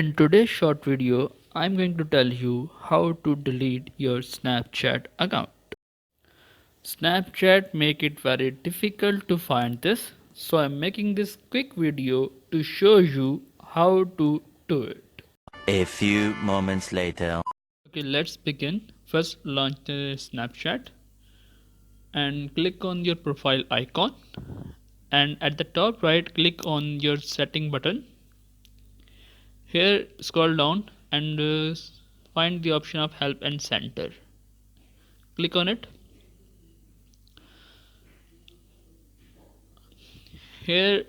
In today's short video, I'm going to tell you how to delete your Snapchat account. Snapchat make it very difficult to find this, so I'm making this quick video to show you how to do it. A few moments later. Okay, let's begin. First launch the Snapchat and click on your profile icon, and at the top right click on your setting button. Here scroll down and find the option of help and center. Click on it. Here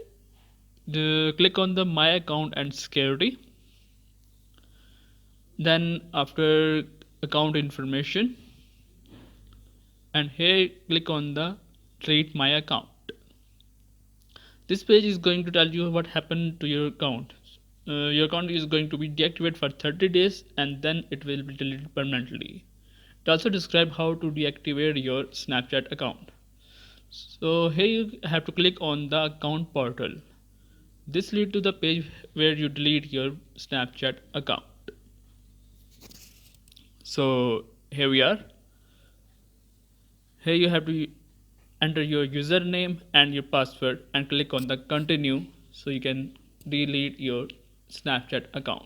click on the my account and security. Then after account information, and here click on the delete my account. This page is going to tell you what happened to your account. Your account is going to be deactivated for 30 days and then it will be deleted permanently. It also describes how to deactivate your Snapchat account. So here you have to click on the account portal. This leads to the page where you delete your Snapchat account. So here we are. Here you have to enter your username and your password and click on the continue so you can delete your Snapchat account.